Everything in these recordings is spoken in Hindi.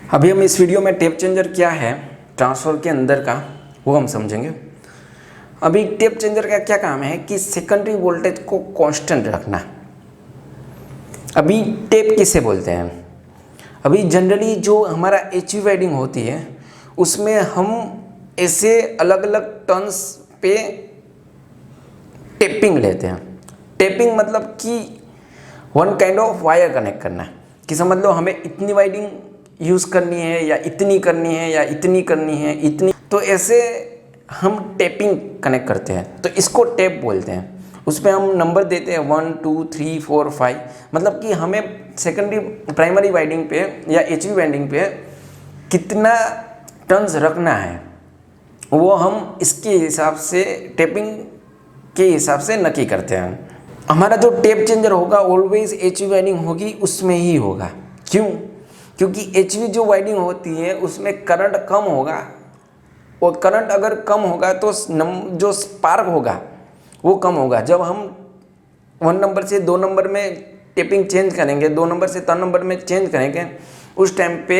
अभी हम इस वीडियो में टेप चेंजर क्या है ट्रांसफर के अंदर का वो हम समझेंगे। अभी टेप चेंजर का क्या काम है कि सेकेंडरी वोल्टेज को कांस्टेंट रखना। अभी टेप किसे बोलते हैं? अभी जनरली जो हमारा एचवी वाइंडिंग होती है उसमें हम ऐसे अलग अलग टर्न्स पे टेपिंग लेते हैं। टेपिंग मतलब कि one kind of wire connect करना है कि समझ लो हमें इतनी वाइंडिंग यूज़ करनी है या इतनी करनी है या इतनी करनी है इतनी, तो ऐसे हम टेपिंग कनेक्ट करते हैं तो इसको टेप बोलते हैं। उस पर हम नंबर देते हैं 1 2 3 4 5, मतलब कि हमें सेकेंडरी प्राइमरी वाइंडिंग पे या एचवी वाइंडिंग पे कितना टर्न्स रखना है वो हम इसके हिसाब से टेपिंग के हिसाब से नक्की करते हैं। हमारा जो टेप चेंजर होगा ऑलवेज एचवी वाइंडिंग होगी उसमें ही होगा। क्यों? क्योंकि एचवी जो वाइंडिंग होती है उसमें करंट कम होगा और करंट अगर कम होगा तो जो स्पार्क होगा वो कम होगा। जब हम 1 नंबर से 2 नंबर में टेपिंग चेंज करेंगे, 2 नंबर से 3 नंबर में चेंज करेंगे, उस टाइम पे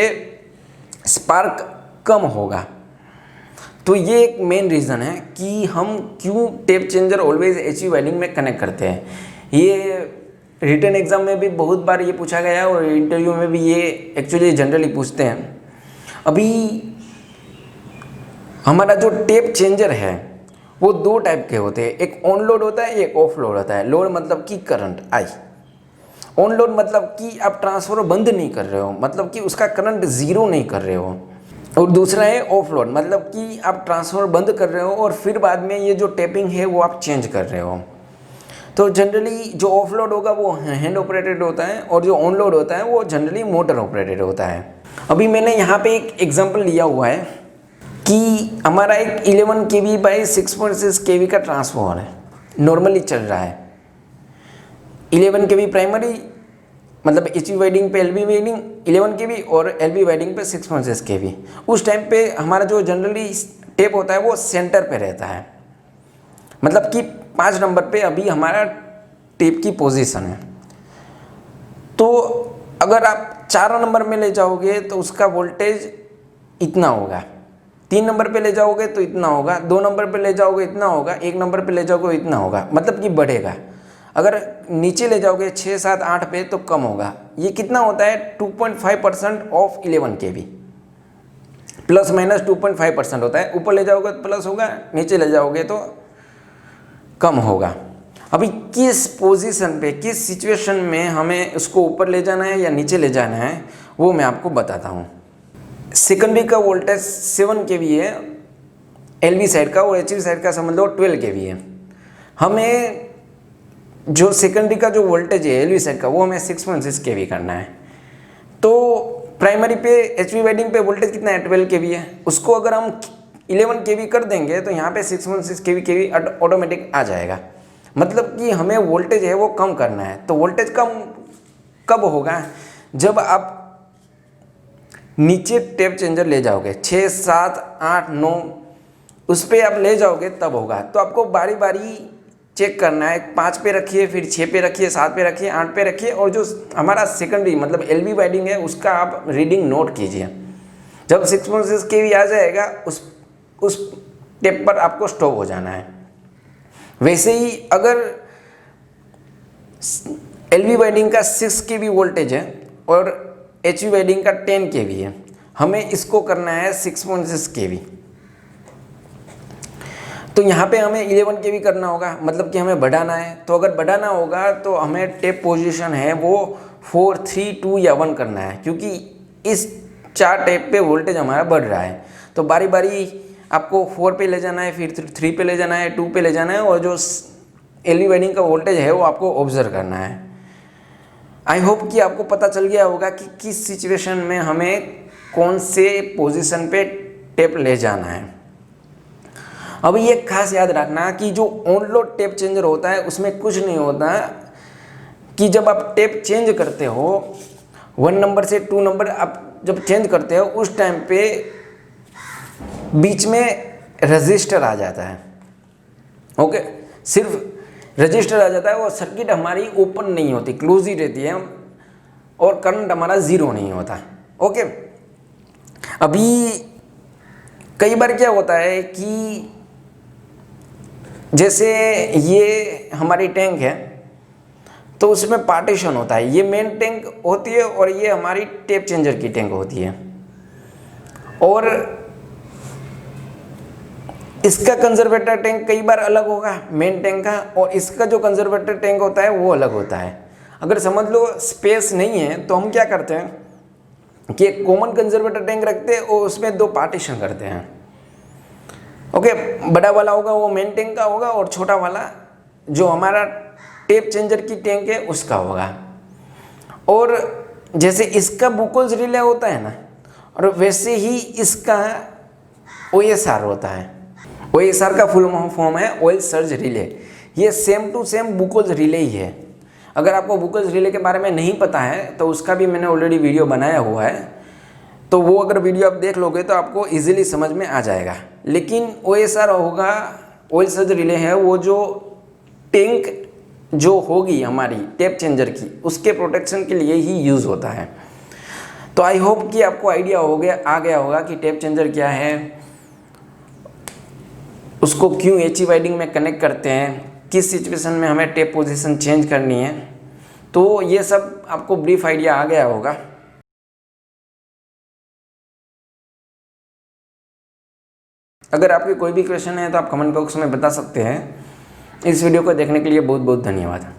स्पार्क कम होगा। तो ये एक मेन रीज़न है कि हम क्यों tape changer always HV winding में कनेक्ट करते हैं। ये रिटन एग्ज़ाम में भी बहुत बार ये पूछा गया और इंटरव्यू में भी ये एक्चुअली जनरली पूछते हैं। अभी हमारा जो टेप चेंजर है वो 2 टाइप के होते हैं, एक ऑन लोड होता है एक ऑफ लोड होता है। लोड मतलब कि करंट आई, ऑन लोड मतलब कि आप ट्रांसफर बंद नहीं कर रहे हो, मतलब कि उसका करंट ज़ीरो नहीं कर रहे हो। और दूसरा है ऑफ लोड, मतलब कि आप ट्रांसफर बंद कर रहे हो और फिर बाद में ये जो टेपिंग है वो आप चेंज कर रहे हो। तो जनरली जो ऑफ लोड होगा वो हैंड ऑपरेटेड होता है और जो ऑन लोड होता है वो जनरली मोटर ऑपरेटेड होता है। अभी मैंने यहाँ पे एक एग्जांपल लिया हुआ है कि हमारा एक 11 kV बाई 6.6 kV का ट्रांसफॉर्मर है, नॉर्मली चल रहा है। 11 kV प्राइमरी मतलब एचवी वाइंडिंग पे एलवी वाइंडिंग 11 kV और एलवी वाइंडिंग पे 6.6 kV। उस टाइम पे हमारा जो जनरली टेप होता है वो सेंटर पे रहता है, मतलब कि 5 नंबर पे अभी हमारा टेप की पोजीशन है। तो अगर आप 4 नंबर में ले जाओगे तो उसका वोल्टेज इतना होगा, 3 नंबर पे ले जाओगे तो इतना होगा, 2 नंबर पे ले जाओगे इतना होगा, 1 नंबर पे ले जाओगे इतना होगा, मतलब कि बढ़ेगा। अगर नीचे ले जाओगे 6 7 8 पे तो कम होगा। ये कितना होता है 2.5% ऑफ 11 kV, प्लस माइनस 2.5% होता है। ऊपर ले जाओगे तो प्लस होगा, नीचे ले जाओगे तो कम होगा। अभी किस पोजीशन पे किस सिचुएशन में हमें उसको ऊपर ले जाना है या नीचे ले जाना है वो मैं आपको बताता हूँ। सेकेंडरी का वोल्टेज 7 kV है एलवी साइड का और एचवी साइड का समझ लो 12 kV है। हमें जो सेकेंडरी का जो वोल्टेज है एलवी साइड का वो हमें 6.6 kV करना है। तो प्राइमरी पे एचवी वाइंडिंग पे वोल्टेज कितना है 12 kV है, उसको अगर हम 11 kV कर देंगे तो यहाँ पे 6.6 kV ऑटोमेटिक आ जाएगा। मतलब कि हमें वोल्टेज है वो कम करना है। तो वोल्टेज कम कब होगा? जब आप नीचे टेप चेंजर ले जाओगे 6 7 8 9 उस पर आप ले जाओगे तब होगा। तो आपको बारी बारी चेक करना है, 5 पे रखिए, फिर 6 पे रखिए, 7 पे रखिए, 8 पे रखिए और जो हमारा सेकेंडरी मतलब एलवी वाइंडिंग है उसका आप रीडिंग नोट कीजिए। जब 6.6 kV आ जाएगा उस टेप पर आपको स्टॉप हो जाना है। वैसे ही अगर एलवी वाइंडिंग का 6 kV वोल्टेज है और एचवी वाइंडिंग का 10 kV है, हमें इसको करना है 6.6 kV। तो यहाँ पे हमें 11 kV करना होगा, मतलब कि हमें बढ़ाना है। तो अगर बढ़ाना होगा तो हमें टेप पोजीशन है वो 4 3 2 या 1 करना है, क्योंकि इस 4 टेप पे वोल्टेज हमारा बढ़ रहा है। तो बारी बारी आपको 4 पे ले जाना है, फिर 3 पे ले जाना है, 2 पे ले जाना है और जो एलवी वाइंडिंग का वोल्टेज है वो आपको ऑब्जर्व करना है। आई होप कि आपको पता चल गया होगा कि किस सिचुएशन में हमें कौन से पोजीशन पे टेप ले जाना है। अब ये खास याद रखना कि जो ऑन लोड टेप चेंजर होता है उसमें कुछ नहीं होता कि जब आप टेप चेंज करते हो 1 नंबर से 2 नंबर आप जब चेंज करते हो उस टाइम पे बीच में रजिस्टर आ जाता है। ओके, सिर्फ रजिस्टर आ जाता है और सर्किट हमारी ओपन नहीं होती, क्लोज ही रहती है और करंट हमारा ज़ीरो नहीं होता। ओके, अभी कई बार क्या होता है कि जैसे ये हमारी टैंक है तो उसमें पार्टीशन होता है, ये मेन टैंक होती है और ये हमारी टेप चेंजर की टैंक होती है, और इसका कंजर्वेटर टैंक कई बार अलग होगा मेन टैंक का, और इसका जो कंजर्वेटर टैंक होता है वो अलग होता है। अगर समझ लो स्पेस नहीं है तो हम क्या करते हैं कि एक कॉमन कंजर्वेटर टैंक रखते हैं और उसमें 2 पार्टीशन करते हैं। ओके, बड़ा वाला होगा वो मेन टैंक का होगा और छोटा वाला जो हमारा टेप चेंजर की टैंक है उसका होगा। और जैसे इसका बुकोल्स रिले होता है ना, और वैसे ही इसका OSR होता है। OSR का फुल फॉर्म है ऑयल सर्ज रिले। ये same to same Buchholz relay ही है। अगर आपको बुकोल्स रिले के बारे में नहीं पता है तो उसका भी मैंने ऑलरेडी वीडियो बनाया हुआ है, तो वो अगर वीडियो आप देख लोगे तो आपको इजीली समझ में आ जाएगा। लेकिन OSR होगा, ऑयल सर्ज रिले है, वो जो टैंक जो होगी हमारी टेप चेंजर की उसके प्रोटेक्शन के लिए ही यूज़ होता है। तो आई होप कि आपको आइडिया आ गया होगा कि टेप चेंजर क्या है, उसको क्यों HE वाइंडिंग में कनेक्ट करते हैं, किस सिचुएशन में हमें टेप पोजीशन चेंज करनी है। तो ये सब आपको ब्रीफ आइडिया आ गया होगा। अगर आपके कोई भी क्वेश्चन है तो आप कमेंट बॉक्स में बता सकते हैं। इस वीडियो को देखने के लिए बहुत बहुत धन्यवाद।